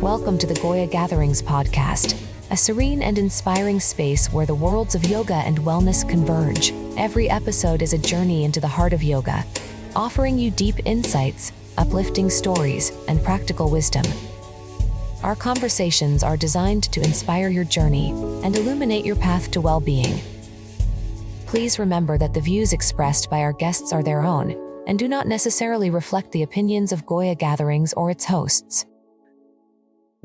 Welcome to the GOYA Gatherings podcast, a serene and inspiring space where the worlds of yoga and wellness converge. Every episode is a journey into the heart of yoga, offering you deep insights, uplifting stories, and practical wisdom. Our conversations are designed to inspire your journey and illuminate your path to well-being. Please remember that the views expressed by our guests are their own and do not necessarily reflect the opinions of GOYA Gatherings or its hosts.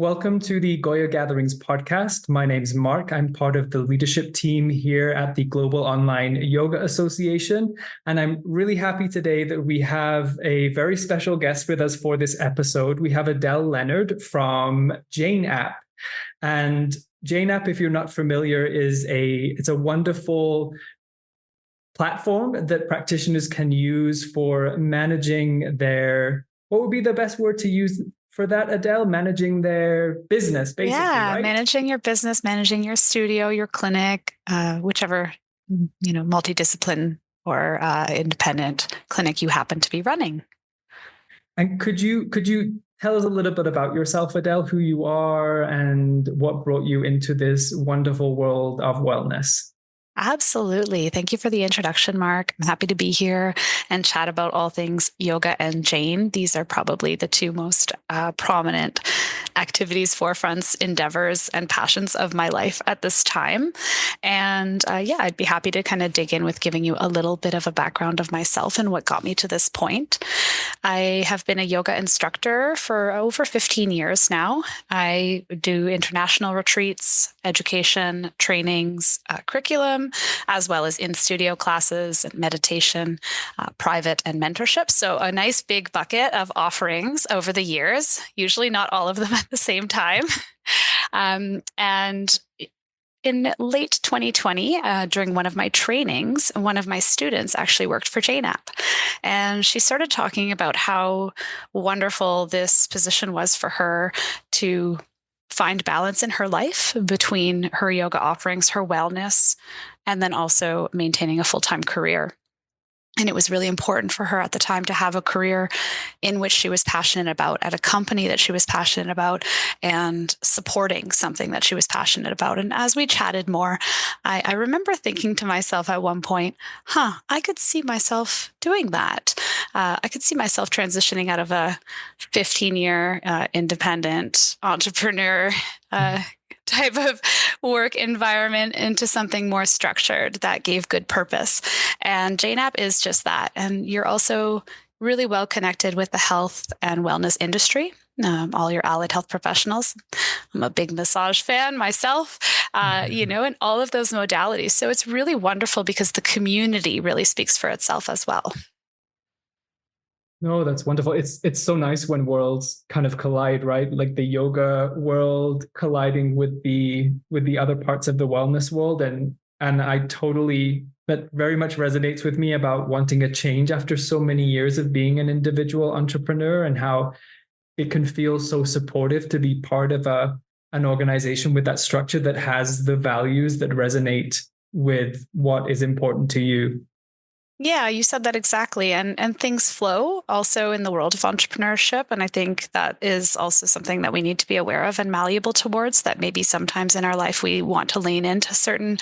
Welcome to the GOYA Gatherings podcast. My name's Mark. I'm part of the leadership team here at the Global Online Yoga Association. And I'm really happy today that we have a very special guest with us for this episode. We have Adelle Leonard from Jane App. And Jane App, if you're not familiar, it's a wonderful platform that practitioners can use for managing what would be the best word to use for that, Adelle? Managing their business, basically, right? Managing your business, managing your studio, your clinic, whichever, multidiscipline or independent clinic you happen to be running. And could you tell us a little bit about yourself, Adelle, who you are and what brought you into this wonderful world of wellness? Absolutely. Thank you for the introduction, Mark. I'm happy to be here and chat about all things yoga and Jane. These are probably the two most prominent activities, forefronts, endeavors, and passions of my life at this time. And I'd be happy to kind of dig in with giving you a little bit of a background of myself and what got me to this point. I have been a yoga instructor for over 15 years now. I do international retreats, education, trainings, curriculum, as well as in-studio classes and meditation, private and mentorship. So a nice big bucket of offerings over the years, usually not all of them at the same time. And in late 2020, during one of my trainings, one of my students actually worked for Jane App. And she started talking about how wonderful this position was for her to find balance in her life between her yoga offerings, her wellness, and then also maintaining a full-time career. And it was really important for her at the time to have a career in which she was passionate about, at a company that she was passionate about, and supporting something that she was passionate about. And as we chatted more, I remember thinking to myself at one point, I could see myself doing that. I could see myself transitioning out of a 15-year independent entrepreneur type of work environment into something more structured that gave good purpose. And Jane App is just that. And you're also really well connected with the health and wellness industry, all your allied health professionals. I'm a big massage fan myself, and all of those modalities. So it's really wonderful because the community really speaks for itself as well. No, that's wonderful. It's so nice when worlds kind of collide, right? Like the yoga world colliding with the other parts of the wellness world. And that very much resonates with me about wanting a change after so many years of being an individual entrepreneur, and how it can feel so supportive to be part of an organization with that structure that has the values that resonate with what is important to you. Yeah, you said that exactly. And things flow also in the world of entrepreneurship. And I think that is also something that we need to be aware of and malleable towards, that maybe sometimes in our life we want to lean into certain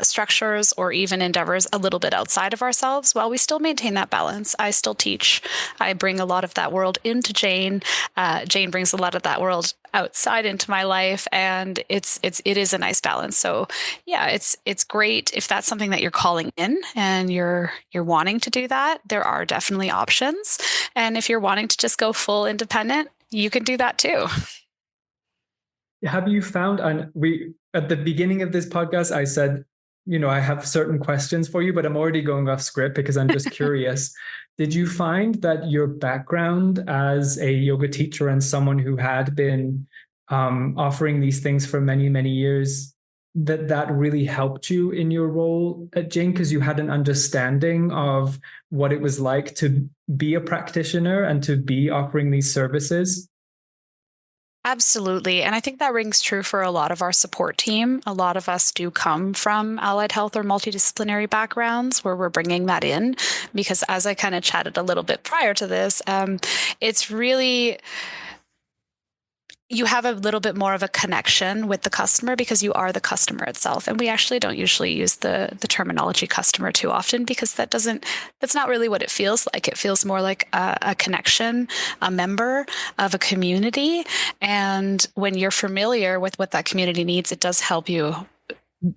structures or even endeavors a little bit outside of ourselves while we still maintain that balance. I still teach. I bring a lot of that world into Jane. Jane brings a lot of that world outside into my life, and it is a nice balance. So yeah, it's great if that's something that you're calling in and you're wanting to do that. There are definitely options, and if you're wanting to just go full independent, you can do that too. Have you found, and at the beginning of this podcast, I said, I have certain questions for you, but I'm already going off script because I'm just curious. Did you find that your background as a yoga teacher and someone who had been offering these things for many, many years, that really helped you in your role at Jane, because you had an understanding of what it was like to be a practitioner and to be offering these services? Absolutely. And I think that rings true for a lot of our support team. A lot of us do come from allied health or multidisciplinary backgrounds where we're bringing that in, because as I kind of chatted a little bit prior to this, it's really you have a little bit more of a connection with the customer because you are the customer itself. And we actually don't usually use the terminology customer too often because that's not really what it feels like. It feels more like a connection, a member of a community. And when you're familiar with what that community needs, it does help you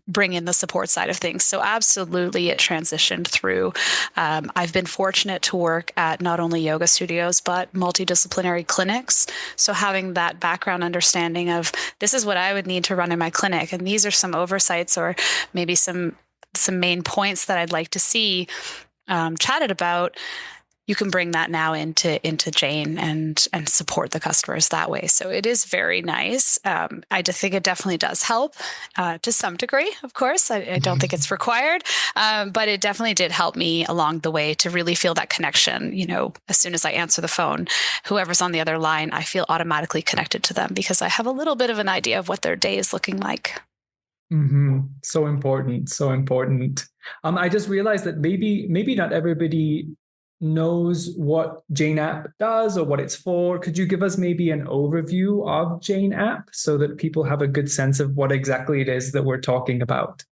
bring in the support side of things. So absolutely it transitioned through. I've been fortunate to work at not only yoga studios, but multidisciplinary clinics. So having that background understanding of this is what I would need to run in my clinic. And these are some oversights or maybe some main points that I'd like to see chatted about. You can bring that now into Jane and support the customers that way. So it is very nice. I think it definitely does help to some degree, of course. I don't think it's required, but it definitely did help me along the way to really feel that connection. As soon as I answer the phone, whoever's on the other line, I feel automatically connected to them because I have a little bit of an idea of what their day is looking like. Mm-hmm. So important. So important. I just realized that maybe not everybody knows what Jane App does or what it's for. Could you give us maybe an overview of Jane App so that people have a good sense of what exactly it is that we're talking about?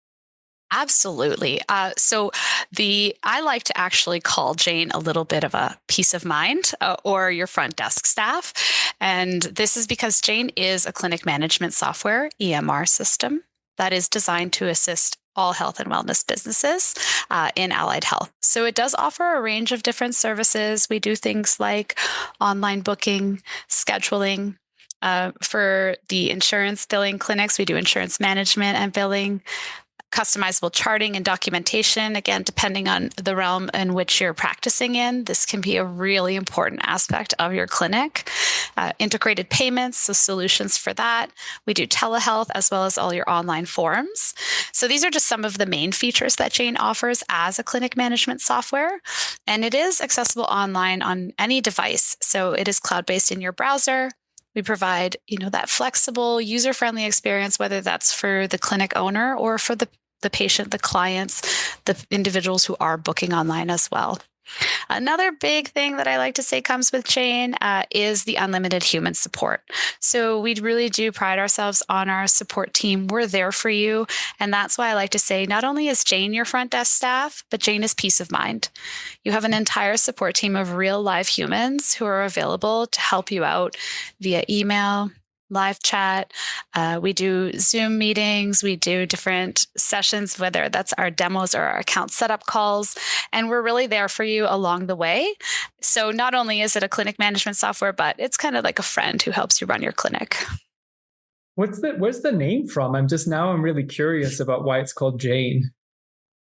Absolutely. So I like to actually call Jane a little bit of a peace of mind or your front desk staff. And this is because Jane is a clinic management software, EMR system that is designed to assist all health and wellness businesses in allied health. So it does offer a range of different services. We do things like online booking, scheduling. For the insurance billing clinics, we do insurance management and billing, customizable charting and documentation. Again, depending on the realm in which you're practicing in, this can be a really important aspect of your clinic. Integrated payments, so solutions for that. We do telehealth as well as all your online forms. So these are just some of the main features that Jane offers as a clinic management software. And it is accessible online on any device. So it is cloud-based in your browser. We provide, that flexible, user-friendly experience, whether that's for the clinic owner or for the patient, the clients, the individuals who are booking online as well. Another big thing that I like to say comes with Jane is the unlimited human support. So we really do pride ourselves on our support team. We're there for you. And that's why I like to say not only is Jane your front desk staff, but Jane is peace of mind. You have an entire support team of real live humans who are available to help you out via email, live chat. We do Zoom meetings. We do different sessions, whether that's our demos or our account setup calls. And we're really there for you along the way. So not only is it a clinic management software, but it's kind of like a friend who helps you run your clinic. Where's the name from? I'm really curious about why it's called Jane.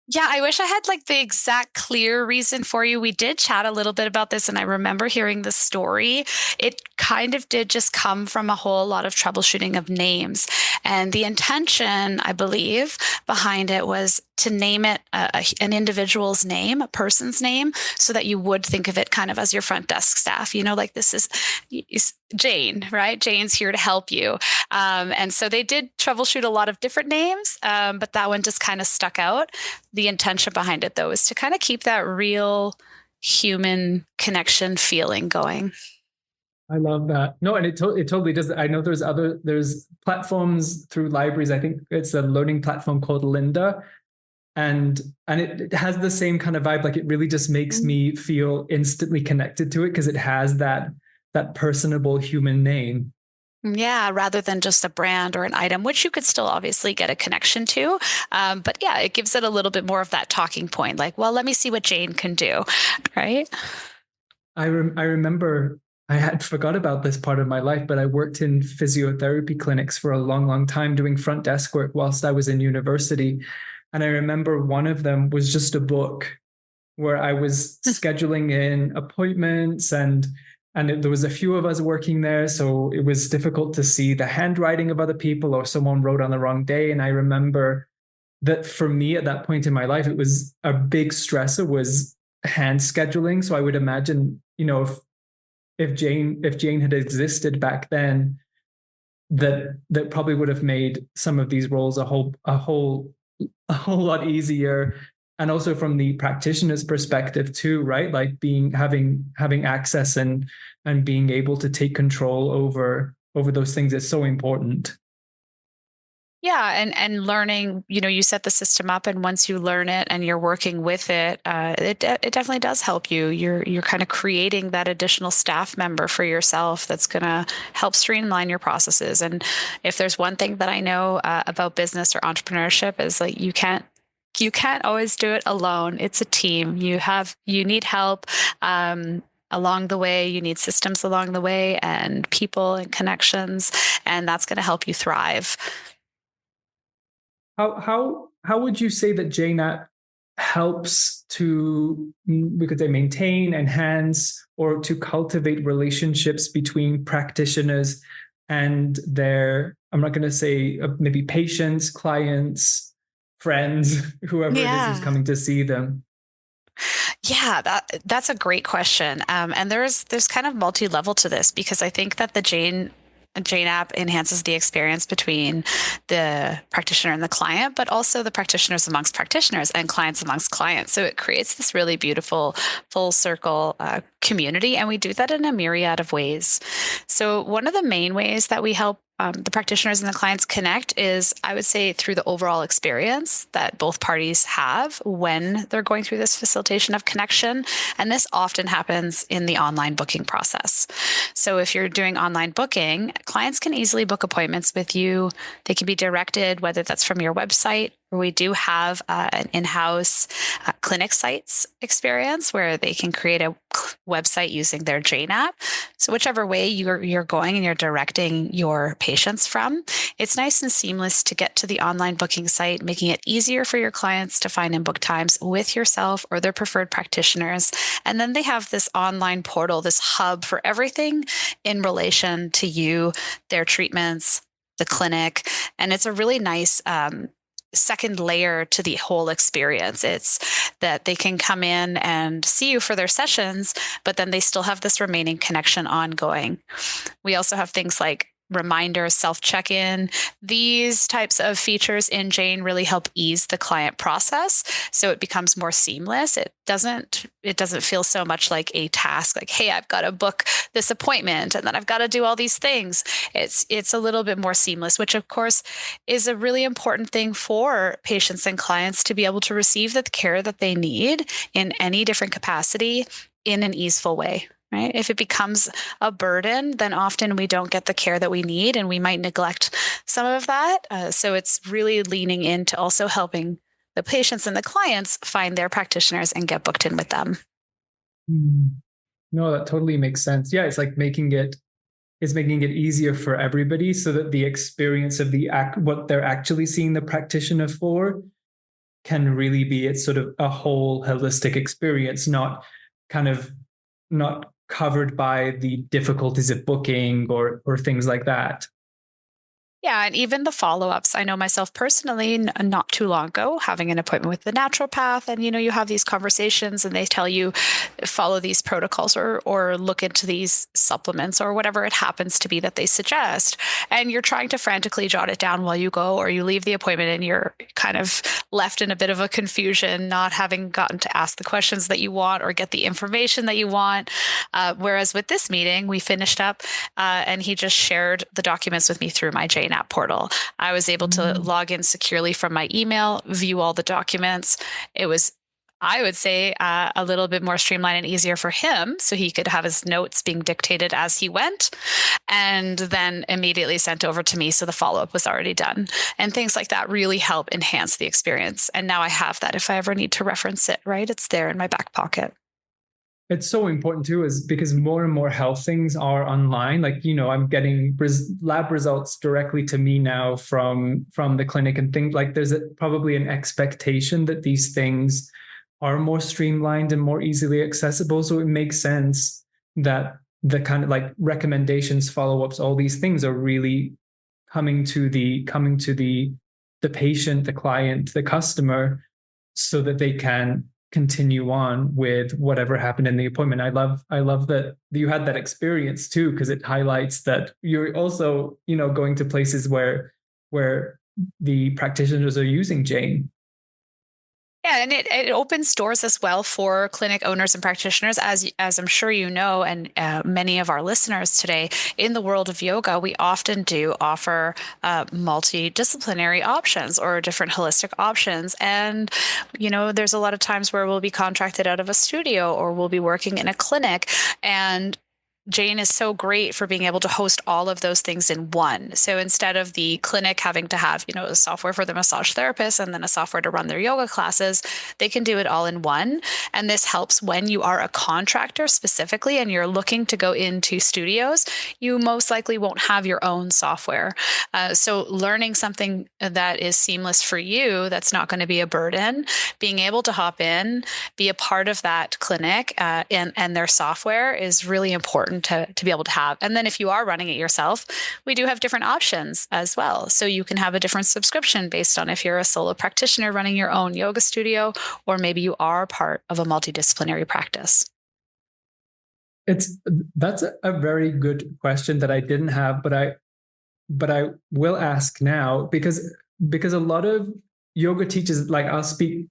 Yeah, I wish I had the exact clear reason for you. We did chat a little bit about this, and I remember hearing the story. It kind of did just come from a whole lot of troubleshooting of names. And the intention, I believe, behind it was to name it an individual's name, a person's name, so that you would think of it kind of as your front desk staff. This is Jane, right? Jane's here to help you. And so they did troubleshoot a lot of different names, but that one just kind of stuck out. The intention behind it, though, is to kind of keep that real human connection feeling going. I love that. No, and it totally does. I know there's platforms through libraries. I think it's a learning platform called Linda. And it has the same kind of vibe. It really just makes me feel instantly connected to it because it has that personable human name. Yeah, rather than just a brand or an item, which you could still obviously get a connection to. But yeah, it gives it a little bit more of that talking point. Let me see what Jane can do, right? I remember I had forgot about this part of my life, but I worked in physiotherapy clinics for a long, long time doing front desk work whilst I was in university. And I remember one of them was just a book where I was scheduling in appointments and there was a few of us working there. So it was difficult to see the handwriting of other people or someone wrote on the wrong day. And I remember that for me at that point in my life, it was a big stressor was hand scheduling. So I would imagine, if Jane had existed back then, that probably would have made some of these roles a whole lot easier. And also from the practitioner's perspective too, right? Having access and being able to take control over over those things is so important. Yeah, and learning, you set the system up, and once you learn it and you're working with it, it definitely does help you. You're kind of creating that additional staff member for yourself that's going to help streamline your processes. And if there's one thing that I know about business or entrepreneurship is like you can't always do it alone. It's a team. You need help. Along the way, you need systems along the way and people and connections, and that's going to help you thrive. How would you say that JNAP helps to, we could say, maintain, enhance, or to cultivate relationships between practitioners and their, I'm not going to say maybe patients, clients, friends, whoever it is who's coming to see them? Yeah, that's a great question. And there's kind of multi-level to this, because I think that the Jane app enhances the experience between the practitioner and the client, but also the practitioners amongst practitioners and clients amongst clients. So it creates this really beautiful full circle community. And we do that in a myriad of ways. So one of the main ways that we help the practitioners and the clients connect is, I would say, through the overall experience that both parties have when they're going through this facilitation of connection. And this often happens in the online booking process. So if you're doing online booking, clients can easily book appointments with you. They can be directed, whether that's from your website, or we do have an in-house clinic sites experience where they can create a website using their Jane app. So whichever way you're going and you're directing your patients from, it's nice and seamless to get to the online booking site, making it easier for your clients to find and book times with yourself or their preferred practitioners. And then they have this online portal, this hub for everything in relation to you, their treatments, the clinic. And it's a really nice second layer to the whole experience. It's that they can come in and see you for their sessions, but then they still have this remaining connection ongoing. We also have things like reminders, self-check-in. These types of features in Jane really help ease the client process, so it becomes more seamless. It doesn't feel so much like a task, like, hey, I've got to book this appointment and then I've got to do all these things. It's a little bit more seamless, which of course is a really important thing for patients and clients to be able to receive the care that they need in any different capacity in an easeful way. Right? If it becomes a burden, then often we don't get the care that we need, and we might neglect some of that. So it's really leaning into also helping the patients and the clients find their practitioners and get booked in with them. No, that totally makes sense. Yeah, it's like making it easier for everybody, so that the experience of what they're actually seeing the practitioner for can really be it's sort of a whole holistic experience, not covered by the difficulties of booking or things like that. Yeah, and even the follow-ups. I know myself personally, not too long ago, having an appointment with the naturopath, and you have these conversations and they tell you follow these protocols or look into these supplements or whatever it happens to be that they suggest. And you're trying to frantically jot it down while you go, or you leave the appointment and you're kind of left in a bit of a confusion, not having gotten to ask the questions that you want or get the information that you want. Whereas with this meeting, we finished up and he just shared the documents with me through my Jane app portal. I was able to log in securely from my email, view all the documents. It was, I would say, a little bit more streamlined and easier for him, so he could have his notes being dictated as he went and then immediately sent over to me, so the follow-up was already done. And things like that really help enhance the experience. And now I have that if I ever need to reference it, right? It's there in my back pocket. It's so important too, is because more and more health things are online. Like, I'm getting lab results directly to me now from the clinic and things like there's probably an expectation that these things are more streamlined and more easily accessible. So it makes sense that the kind of like recommendations, follow-ups, all these things are really coming to the patient, the client, the customer, so that they can continue on with whatever happened in the appointment. I love that you had that experience too, because it highlights that you're also, going to places where the practitioners are using Jane. Yeah, and it opens doors as well for clinic owners and practitioners, as I'm sure you know, and many of our listeners today. In the world of yoga, we often do offer multidisciplinary options or different holistic options, and there's a lot of times where we'll be contracted out of a studio or we'll be working in a clinic, and Jane is so great for being able to host all of those things in one. So instead of the clinic having to have, a software for the massage therapist and then a software to run their yoga classes, they can do it all in one. And this helps when you are a contractor specifically and you're looking to go into studios, you most likely won't have your own software. So learning something that is seamless for you, that's not going to be a burden, being able to hop in, be a part of that clinic and their software is really important to be able to have. And then if you are running it yourself, we do have different options as well. So you can have a different subscription based on if you're a solo practitioner running your own yoga studio, or maybe you are part of a multidisciplinary practice. That's a very good question that I didn't have, but I will ask now because a lot of yoga teachers, like I'll speak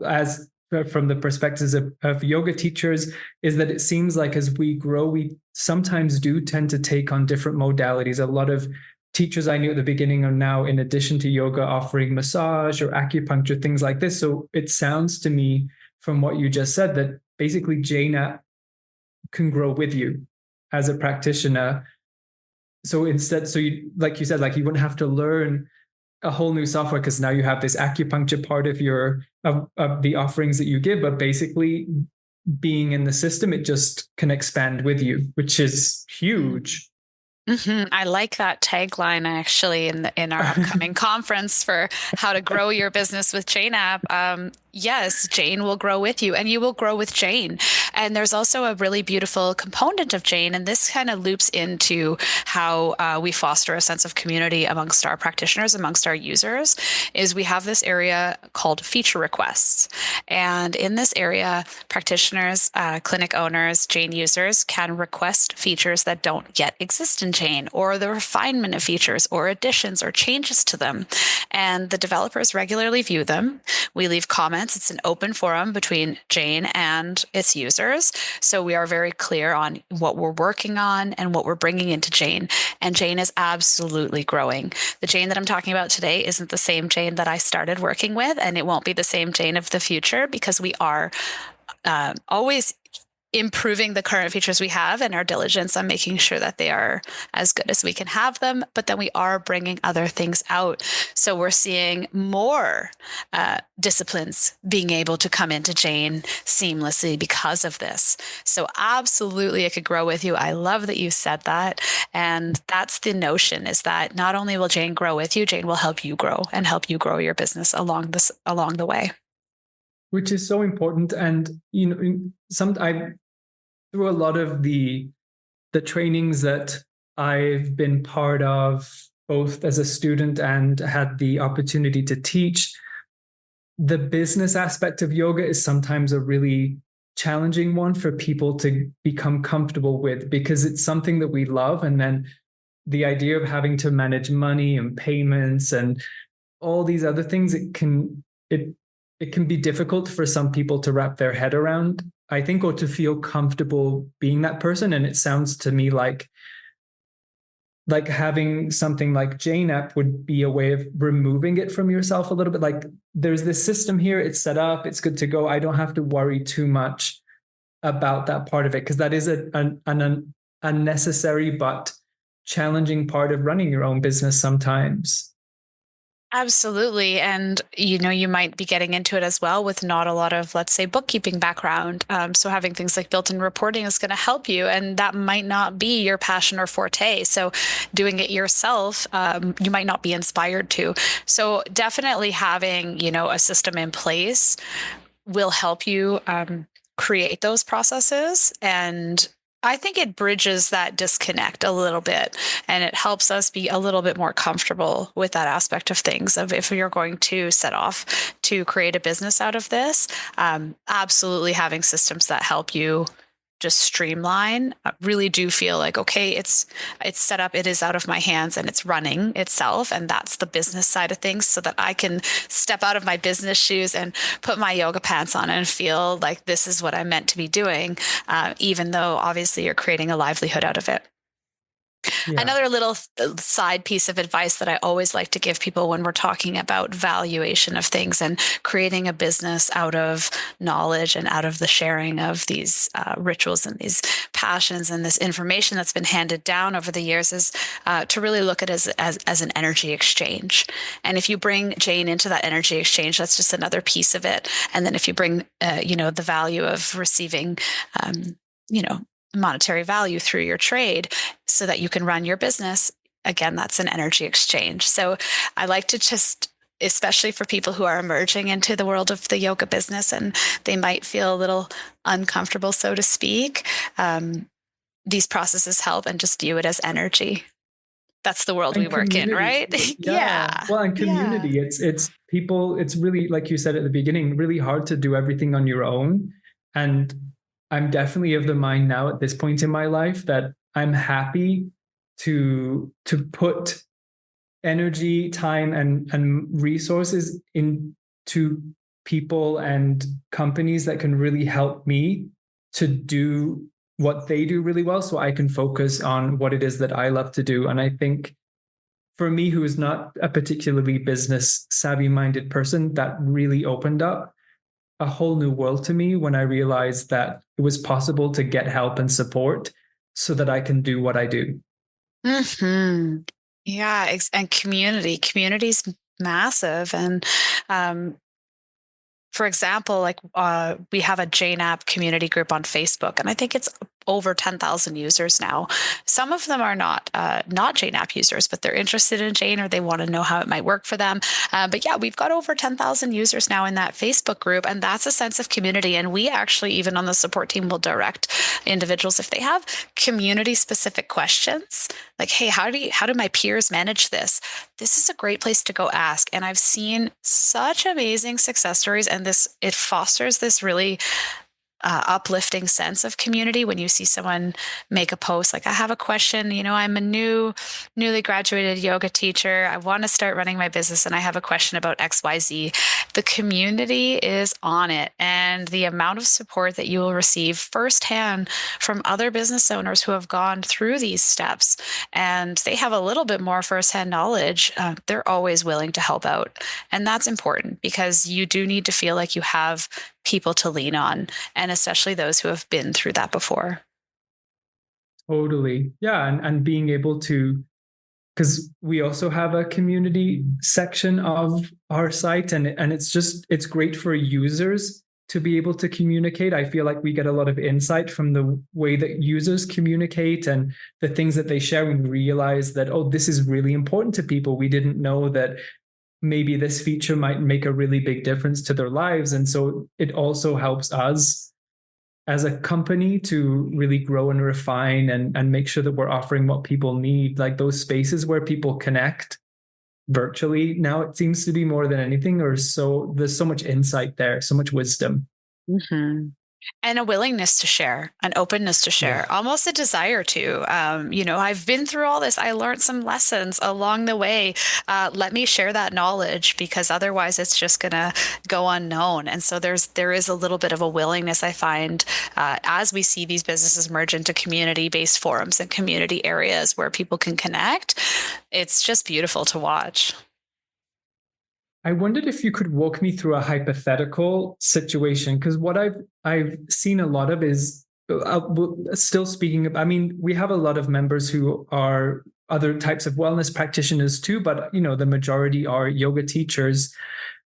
as from the perspectives of yoga teachers, is that it seems like as we grow, we sometimes do tend to take on different modalities. A lot of teachers I knew at the beginning are now, in addition to yoga, offering massage or acupuncture, things like this. So it sounds to me from what you just said that basically JNAP can grow with you as a practitioner. So instead, you, like you said, like you wouldn't have to learn a whole new software because now you have this acupuncture part of of the offerings that you give, but basically being in the system, it just can expand with you, which is huge. Mm-hmm. I like that tagline actually in our upcoming conference for how to grow your business with Jane app. Yes, Jane will grow with you and you will grow with Jane. And there's also a really beautiful component of Jane. And this kind of loops into how we foster a sense of community amongst our practitioners, amongst our users, is we have this area called feature requests. And in this area, practitioners, clinic owners, Jane users can request features that don't yet exist in Jane, or the refinement of features or additions or changes to them. And the developers regularly view them. We leave comments. It's an open forum between Jane and its users. So we are very clear on what we're working on and what we're bringing into Jane. And Jane is absolutely growing. The Jane that I'm talking about today isn't the same Jane that I started working with, and it won't be the same Jane of the future because we are always improving the current features we have and our diligence on making sure that they are as good as we can have them, but then we are bringing other things out. So we're seeing more disciplines being able to come into Jane seamlessly because of this. So absolutely, it could grow with you. I love that you said that. And that's the notion, is that not only will Jane grow with you, Jane will help you grow and help you grow your business along the way. Which is so important. And through a lot of the trainings that I've been part of, both as a student and had the opportunity to teach, the business aspect of yoga is sometimes a really challenging one for people to become comfortable with, because it's something that we love. And then the idea of having to manage money and payments and all these other things, it can be difficult for some people to wrap their head around, I think, or to feel comfortable being that person. And it sounds to me like having something like Jane app would be a way of removing it from yourself a little bit. Like, there's this system here, it's set up, it's good to go. I don't have to worry too much about that part of it, because that is an unnecessary but challenging part of running your own business sometimes. Absolutely. And, you might be getting into it as well with not a lot of, let's say, bookkeeping background. So having things like built-in reporting is going to help you. And that might not be your passion or forte. So doing it yourself, you might not be inspired to. So definitely having, a system in place will help you create those processes. And I think it bridges that disconnect a little bit, and it helps us be a little bit more comfortable with that aspect of things. Of if you're going to set off to create a business out of this, absolutely having systems that help you just streamline, really do feel like, okay, it's set up, it is out of my hands and it's running itself. And that's the business side of things, so that I can step out of my business shoes and put my yoga pants on and feel like this is what I'm meant to be doing, even though obviously you're creating a livelihood out of it. Yeah. Another little side piece of advice that I always like to give people when we're talking about valuation of things and creating a business out of knowledge and out of the sharing of these rituals and these passions and this information that's been handed down over the years is to really look at it as an energy exchange. And if you bring Jane into that energy exchange, that's just another piece of it. And then if you bring, the value of receiving, monetary value through your trade so that you can run your business, again, that's an energy exchange. So I like to just, especially for people who are emerging into the world of the yoga business and they might feel a little uncomfortable, so to speak, these processes help, and just view it as energy. That's the world we work in, right? Yeah. Well, and community, it's people, it's really, like you said at the beginning, really hard to do everything on your own. And I'm definitely of the mind now at this point in my life that I'm happy to put energy, time, and resources into people and companies that can really help me to do what they do really well, so I can focus on what it is that I love to do. And I think for me, who is not a particularly business savvy minded person, that really opened up a whole new world to me when I realized that it was possible to get help and support so that I can do what I do. Mm-hmm. Yeah. And community's massive. And, for example, like we have a Jane App community group on Facebook, and I think it's over 10,000 users now. Some of them are not Jane App users, but they're interested in Jane, or they want to know how it might work for them. But yeah, we've got over 10,000 users now in that Facebook group, and that's a sense of community. And we actually, even on the support team, will direct individuals if they have community-specific questions, like, hey, how do my peers manage this? This is a great place to go ask. And I've seen such amazing success stories, and it fosters this really uplifting sense of community when you see someone make a post like, I have a question, I'm a newly graduated yoga teacher, I want to start running my business, and I have a question about XYZ. The community is on it, and the amount of support that you will receive firsthand from other business owners who have gone through these steps and they have a little bit more firsthand knowledge, they're always willing to help out. And that's important, because you do need to feel like you have people to lean on, and especially those who have been through that before. Totally. Yeah. And being able to, because we also have a community section of our site, and it's great for users to be able to communicate. I feel like we get a lot of insight from the way that users communicate and the things that they share, and realize that, oh, this is really important to people. We didn't know that maybe this feature might make a really big difference to their lives. And so it also helps us as a company to really grow and refine and make sure that we're offering what people need, like those spaces where people connect virtually. Now it seems to be more than anything, there's so much insight there, so much wisdom. Mm-hmm. And a willingness to share, an openness to share, almost a desire to, I've been through all this. I learned some lessons along the way. Let me share that knowledge, because otherwise it's just going to go unknown. And so there is a little bit of a willingness, I find, as we see these businesses merge into community-based forums and community areas where people can connect. It's just beautiful to watch. I wondered if you could walk me through a hypothetical situation, because what I've seen a lot of is, still speaking of, we have a lot of members who are other types of wellness practitioners too, but the majority are yoga teachers.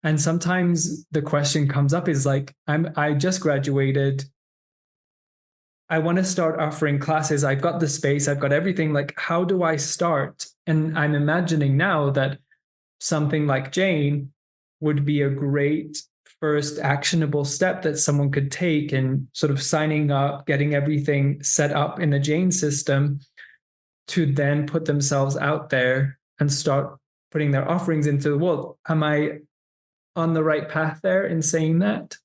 And sometimes the question comes up is like, I just graduated, I want to start offering classes, I've got the space, I've got everything, like, how do I start? And I'm imagining now that something like Jane would be a great first actionable step that someone could take, and sort of signing up, getting everything set up in the Jane system, to then put themselves out there and start putting their offerings into the world. Am I on the right path there in saying that?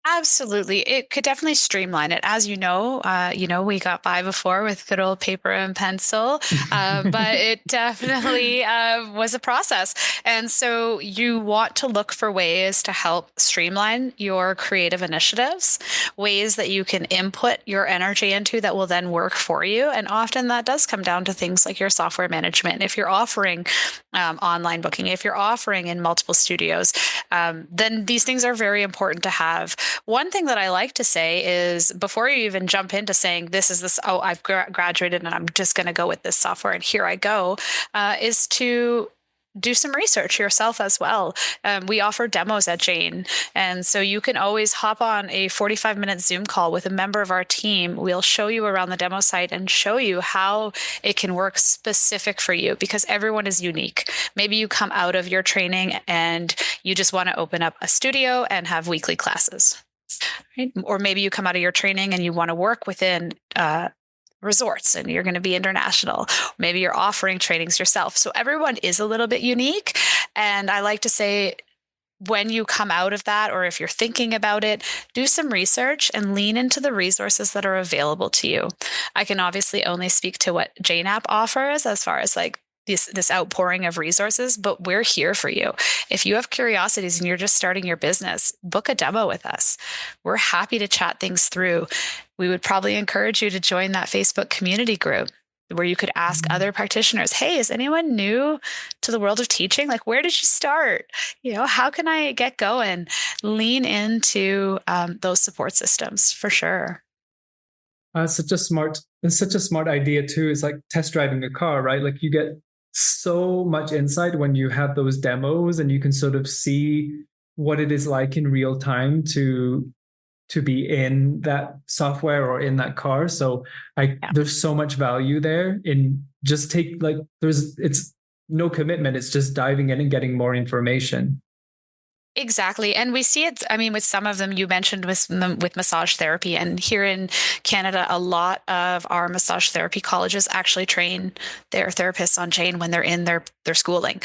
Absolutely. It could definitely streamline it. As you know, we got by before with good old paper and pencil, but it definitely was a process. And so you want to look for ways to help streamline your creative initiatives, ways that you can input your energy into that will then work for you. And often that does come down to things like your software management. If you're offering online booking, if you're offering in multiple studios, then these things are very important to have. One thing that I like to say is before you even jump into saying oh, I've graduated and I'm just going to go with this software and here I go, is to do some research yourself as well. We offer demos at Jane. And so you can always hop on a 45-minute Zoom call with a member of our team. We'll show you around the demo site and show you how it can work specific for you, because everyone is unique. Maybe you come out of your training and you just want to open up a studio and have weekly classes. Right? Or maybe you come out of your training and you want to work within resorts and you're going to be international. Maybe you're offering trainings yourself. So everyone is a little bit unique. And I like to say, when you come out of that, or if you're thinking about it, do some research and lean into the resources that are available to you. I can obviously only speak to what JNAP offers as far as like this outpouring of resources, but we're here for you. If you have curiosities and you're just starting your business, book a demo with us. We're happy to chat things through. We would probably encourage you to join that Facebook community group where you could ask other practitioners, hey, is anyone new to the world of teaching? Like, where did you start? You know, how can I get going? Lean into those support systems for sure. It's such a smart idea too. It's like test driving a car, right? Like you get so much insight when you have those demos and you can sort of see what it is like in real time to be in that software or in that car. So there's so much value there in just it's no commitment. It's just diving in and getting more information. Exactly. And we see it, I mean, with some of them you mentioned with massage therapy, and here in Canada, a lot of our massage therapy colleges actually train their therapists on Jane when they're in their schooling.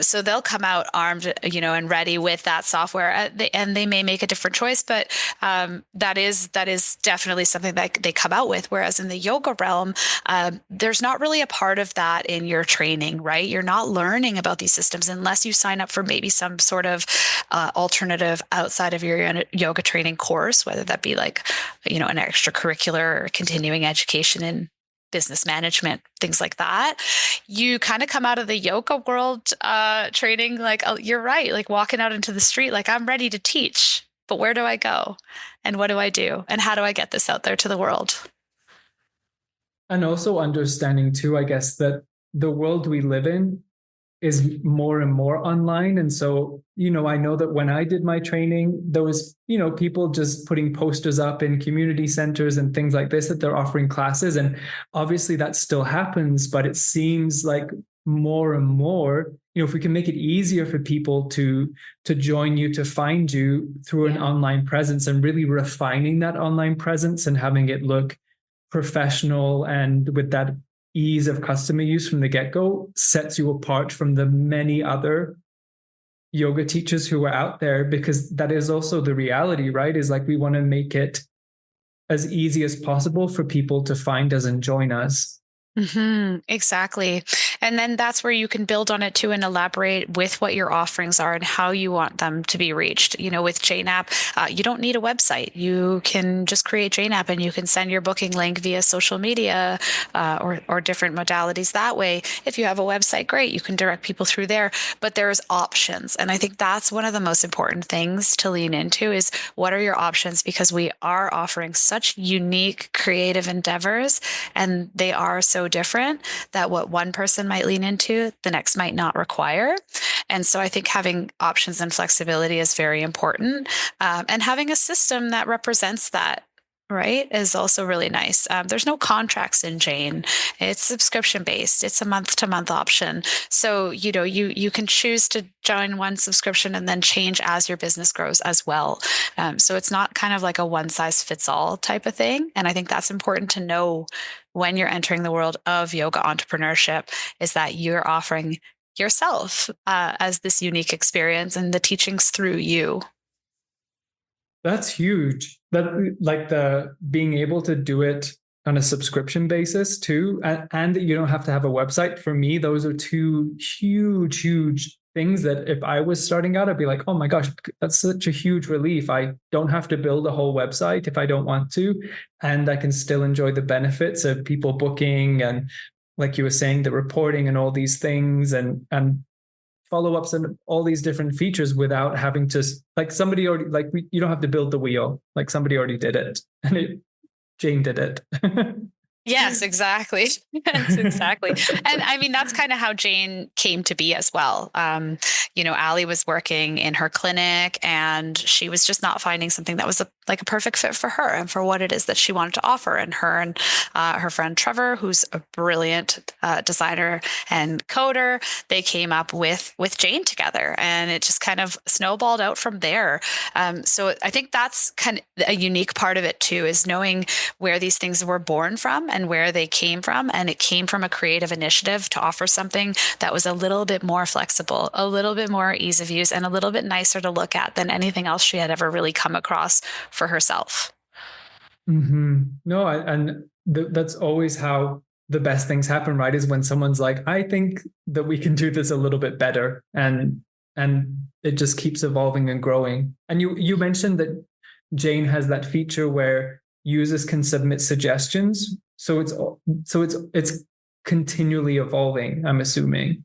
So they'll come out armed, you know, and ready with that software, and they may make a different choice, but that is definitely something that they come out with. Whereas in the yoga realm, there's not really a part of that in your training, right? You're not learning about these systems unless you sign up for maybe some sort of alternative outside of your yoga training course, whether that be like, you know, an extracurricular or continuing education in business management, things like that. You kind of come out of the yoga world training, like, oh, you're right, like walking out into the street, like I'm ready to teach, but where do I go? And what do I do? And how do I get this out there to the world? And also understanding too, I guess, that the world we live in is more and more online. And so, you know, I know that when I did my training, there was, you know, people just putting posters up in community centers and things like this, that they're offering classes. And obviously that still happens, but it seems like more and more, you know, if we can make it easier for people to join you, to find you through an online presence, and really refining that online presence and having it look professional and with that ease of customer use from the get-go, sets you apart from the many other yoga teachers who are out there, because that is also the reality, right? Is like we want to make it as easy as possible for people to find us and join us. Mm-hmm, exactly. And then that's where you can build on it too and elaborate with what your offerings are and how you want them to be reached. You know, with JNAP, you don't need a website. You can just create JNAP and you can send your booking link via social media or different modalities that way. If you have a website, great, you can direct people through there, but there's options. And I think that's one of the most important things to lean into is what are your options? Because we are offering such unique creative endeavors, and they are so different that what one person might lean into, the next might not require. And so I think having options and flexibility is very important. And having a system that represents that, right, is also really nice. There's no contracts in Jane. It's subscription based. It's a month-to-month option. So, you know, you can choose to join one subscription and then change as your business grows as well. So it's not kind of like a one-size-fits-all type of thing. And I think that's important to know when you're entering the world of yoga entrepreneurship, is that you're offering yourself as this unique experience and the teachings through you. That's huge. That like the being able to do it on a subscription basis too, and that you don't have to have a website. For me, those are two huge things that if I was starting out, I'd be like, oh my gosh, that's such a huge relief. I don't have to build a whole website if I don't want to, and I can still enjoy the benefits of people booking and, like you were saying, the reporting and all these things and follow-ups and all these different features without having to, like, somebody already, like, you don't have to build the wheel, like somebody already did it and Jane did it. Yes, exactly. Yes, exactly. And I mean, that's kind of how Jane came to be as well. Allie was working in her clinic and she was just not finding something that was like a perfect fit for her and for what it is that she wanted to offer. And her friend Trevor, who's a brilliant designer and coder, they came up with Jane together, and it just kind of snowballed out from there. So I think that's kind of a unique part of it too, is knowing where these things were born from and where they came from. And it came from a creative initiative to offer something that was a little bit more flexible, a little bit more ease of use, and a little bit nicer to look at than anything else she had ever really come across for herself. Mm-hmm. No, that's always how the best things happen, right? Is when someone's like, I think that we can do this a little bit better. And it just keeps evolving and growing. And you mentioned that Jane has that feature where users can submit suggestions. So it's continually evolving, I'm assuming.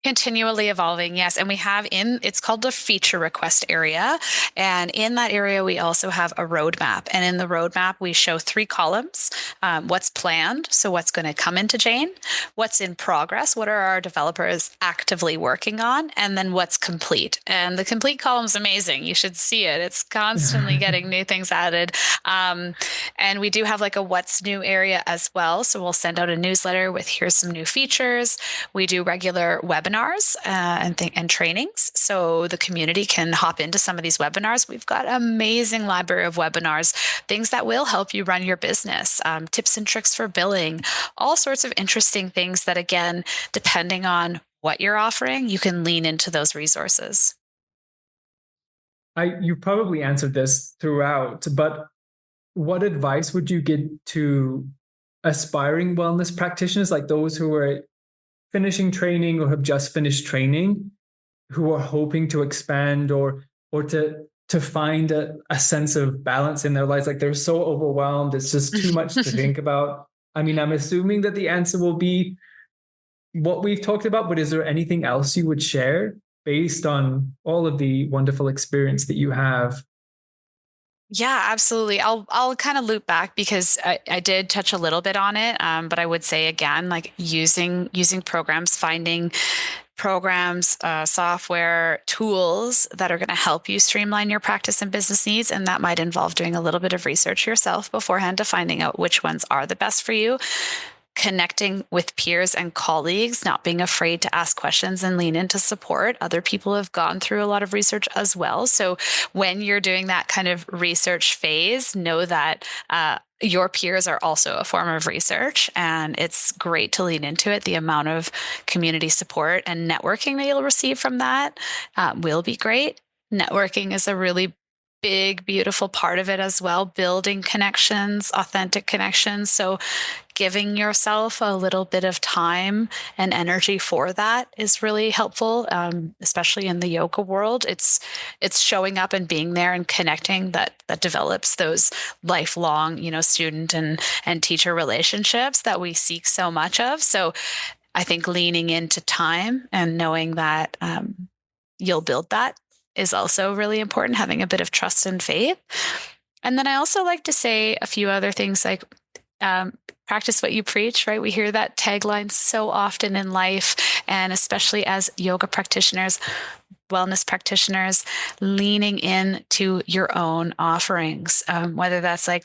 Continually evolving, yes. And we have it's called the feature request area. And in that area, we also have a roadmap. And in the roadmap, we show 3 columns. What's planned, so what's going to come into Jane, what's in progress, what are our developers actively working on, and then what's complete. And the complete column is amazing. You should see it. It's constantly getting new things added. And we do have like a what's new area as well. So we'll send out a newsletter with here's some new features. We do regular webinars and trainings, so the community can hop into some of these webinars. We've got an amazing library of webinars, things that will help you run your business, tips and tricks for billing, all sorts of interesting things that, again, depending on what you're offering, you can lean into those resources. You probably answered this throughout, but what advice would you give to aspiring wellness practitioners, like those who are finishing training or have just finished training, who are hoping to expand or to find a sense of balance in their lives? Like, they're so overwhelmed, it's just too much to think about. I mean, I'm assuming that the answer will be what we've talked about, but is there anything else you would share based on all of the wonderful experience that you have? Yeah, absolutely. I'll kind of loop back because I did touch a little bit on it, but I would say again, like using programs, finding programs, software, tools that are going to help you streamline your practice and business needs. And that might involve doing a little bit of research yourself beforehand to finding out which ones are the best for you. Connecting with peers and colleagues, not being afraid to ask questions and lean into support. Other people have gone through a lot of research as well. So when you're doing that kind of research phase, know that your peers are also a form of research, and it's great to lean into it. The amount of community support and networking that you'll receive from that will be great. Networking is a really big, beautiful part of it as well, building connections, authentic connections. So giving yourself a little bit of time and energy for that is really helpful, especially in the yoga world. It's showing up and being there and connecting that develops those lifelong, student and teacher relationships that we seek so much of. So I think leaning into time and knowing that you'll build that is also really important, having a bit of trust and faith. And then I also like to say a few other things like practice what you preach, right? We hear that tagline so often in life, and especially as yoga practitioners, wellness practitioners, leaning into your own offerings, whether that's like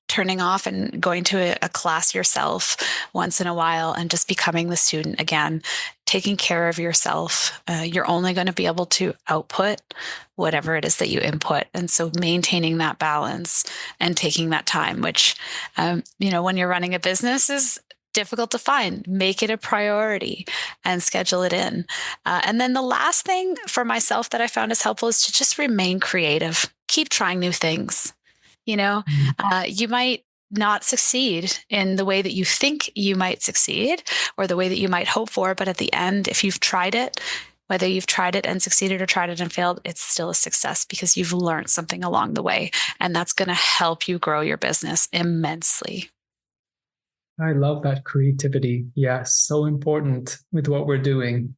turning off and going to a class yourself once in a while and just becoming the student again, taking care of yourself. You're only going to be able to output whatever it is that you input. And so maintaining that balance and taking that time, which, when you're running a business is difficult to find. Make it a priority and schedule it in. And then the last thing for myself that I found is helpful is to just remain creative. keep trying new things. You might not succeed in the way that you think you might succeed or the way that you might hope for. But at the end, if you've tried it, whether you've tried it and succeeded or tried it and failed, it's still a success because you've learned something along the way. And that's going to help you grow your business immensely. I love that creativity. Yes, so important with what we're doing.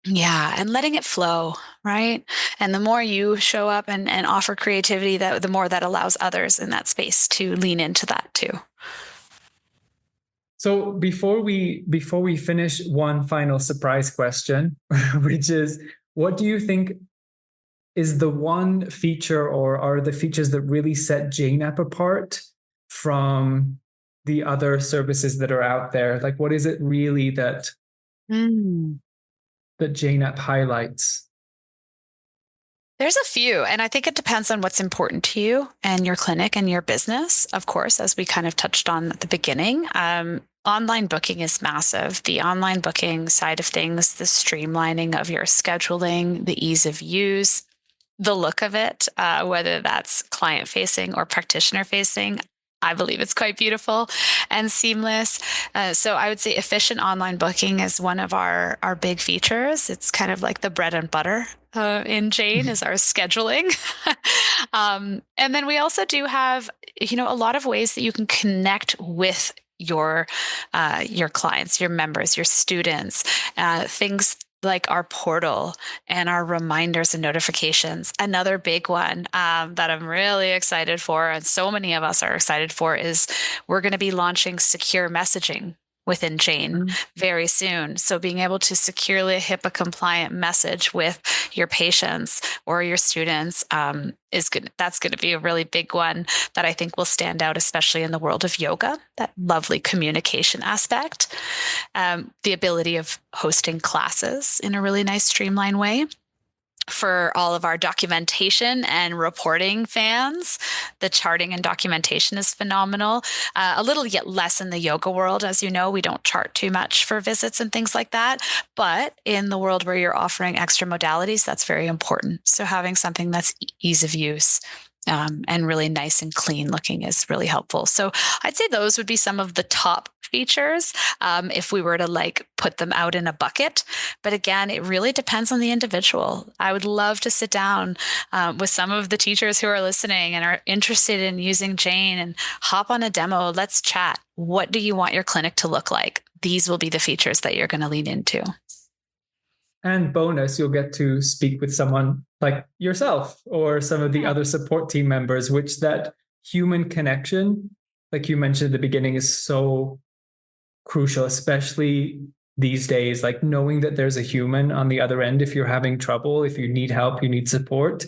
Yeah, and letting it flow, right? And the more you show up and offer creativity, the more that allows others in that space to lean into that too. So before we finish, one final surprise question, which is, what do you think is the one feature or are the features that really set JNAP apart from the other services that are out there? Like, what is it really that that JNAP highlights? There's a few, and I think it depends on what's important to you and your clinic and your business, of course, as we kind of touched on at the beginning. Online booking is massive. The online booking side of things, the streamlining of your scheduling, the ease of use, the look of it, whether that's client-facing or practitioner-facing, I believe it's quite beautiful and seamless. So I would say efficient online booking is one of our big features. It's kind of like the bread and butter in Jane is our scheduling. And then we also do have, a lot of ways that you can connect with your clients, your members, your students, things like our portal and our reminders and notifications. Another big one that I'm really excited for, and so many of us are excited for, is we're going to be launching secure messaging within Jane very soon. So being able to securely HIPAA compliant message with your patients or your students is good. That's going to be a really big one that I think will stand out, especially in the world of yoga, that lovely communication aspect, the ability of hosting classes in a really nice streamlined way. For all of our documentation and reporting fans, the charting and documentation is phenomenal. A little yet less in the yoga world. As you know, we don't chart too much for visits and things like that. But in the world where you're offering extra modalities, that's very important. So having something that's ease of use and really nice and clean looking is really helpful. So I'd say those would be some of the top features if we were to put them out in a bucket. But again, it really depends on the individual. I would love to sit down with some of the teachers who are listening and are interested in using Jane and hop on a demo. Let's chat. What do you want your clinic to look like? These will be the features that you're going to lean into. And bonus, you'll get to speak with someone like yourself or some of the other support team members, which that human connection, like you mentioned at the beginning, is so crucial, especially these days, like knowing that there's a human on the other end. If you're having trouble, if you need help, you need support,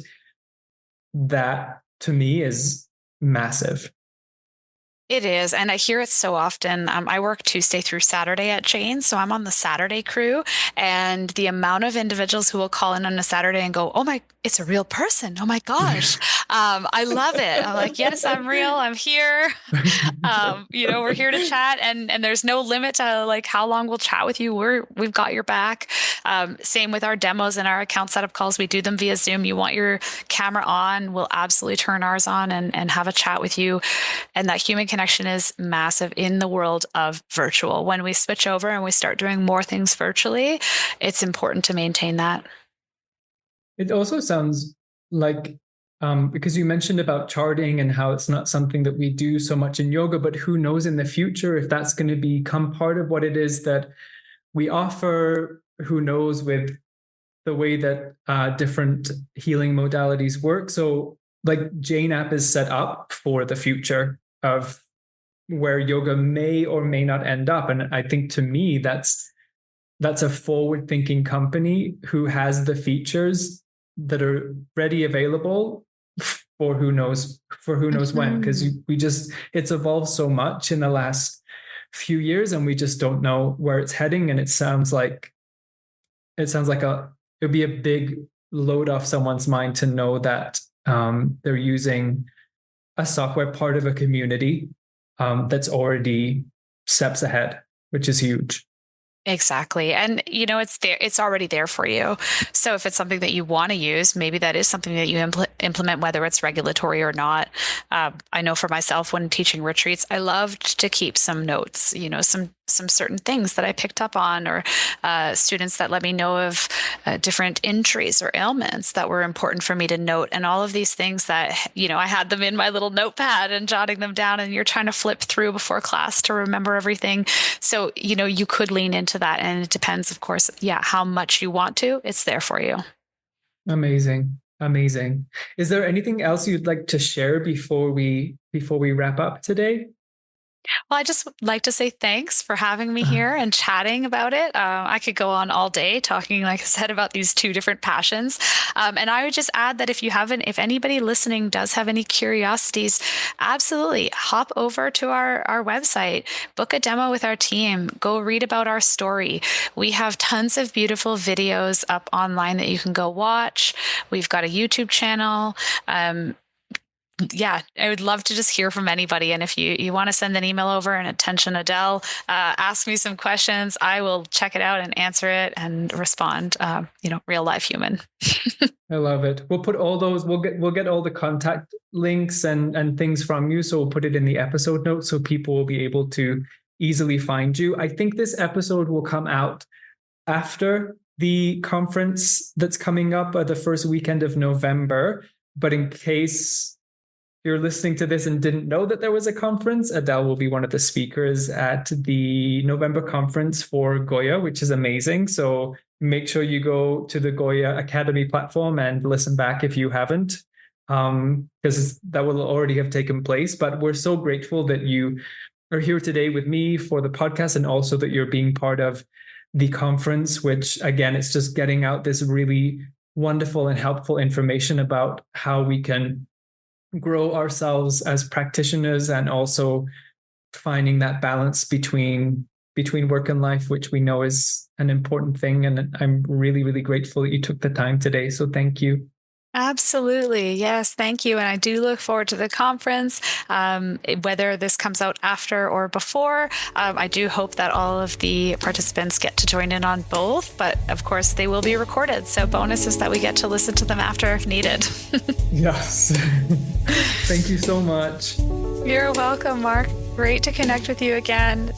that to me is massive. It is. And I hear it so often. I work Tuesday through Saturday at Jane. So I'm on the Saturday crew. And the amount of individuals who will call in on a Saturday and go, oh my, it's a real person. Oh my gosh. I love it. I'm like, yes, I'm real. I'm here. We're here to chat and there's no limit to how long we'll chat with you. We've got your back. Same with our demos and our account setup calls. We do them via Zoom. You want your camera on, we'll absolutely turn ours on and have a chat with you. And that human connection is massive in the world of virtual. When we switch over and we start doing more things virtually, it's important to maintain that. It also sounds like, because you mentioned about charting and how it's not something that we do so much in yoga, but who knows in the future if that's going to become part of what it is that we offer, who knows with the way that different healing modalities work. So Jane app is set up for the future of where yoga may or may not end up. And I think to me, that's a forward-thinking company who has the features that are ready available for who knows when, because it's evolved so much in the last few years and we just don't know where it's heading. And it sounds like it'd be a big load off someone's mind to know that they're using a software part of a community that's already steps ahead, which is huge. Exactly. And it's there, it's already there for you. So if it's something that you want to use, maybe that is something that you implement, whether it's regulatory or not. I know for myself, when teaching retreats, I loved to keep some notes, some certain things that I picked up on, or students that let me know of different injuries or ailments that were important for me to note. And all of these things that, I had them in my little notepad and jotting them down, and you're trying to flip through before class to remember everything. So, you could lean into that, and it depends, of course, how much you want to. It's there for you. Amazing. Is there anything else you'd like to share before we wrap up today? Well, I just would like to say thanks for having me here and chatting about it. I could go on all day talking, like I said, about these two different passions. And I would just add that if anybody listening does have any curiosities, absolutely hop over to our website, book a demo with our team, go read about our story. We have tons of beautiful videos up online that you can go watch. We've got a YouTube channel. I would love to just hear from anybody. And if you want to send an email over, and attention, Adelle, ask me some questions, I will check it out and answer it and respond, real life human. I love it. We'll put all those, we'll get all the contact links and things from you. So we'll put it in the episode notes so people will be able to easily find you. I think this episode will come out after the conference that's coming up the first weekend of November. But in case you're listening to this and didn't know that there was a conference, Adelle will be one of the speakers at the November conference for GOYA, which is amazing. So make sure you go to the GOYA Academy platform and listen back if you haven't, because that will already have taken place. But we're so grateful that you are here today with me for the podcast, and also that you're being part of the conference, which again, it's just getting out this really wonderful and helpful information about how we can grow ourselves as practitioners, and also finding that balance between work and life, which we know is an important thing. And I'm really, really grateful that you took the time today. So thank you. Absolutely. Yes. Thank you. And I do look forward to the conference, whether this comes out after or before. I do hope that all of the participants get to join in on both, but of course they will be recorded. So bonus is that we get to listen to them after if needed. Yes. Thank you so much. You're welcome, Mark. Great to connect with you again.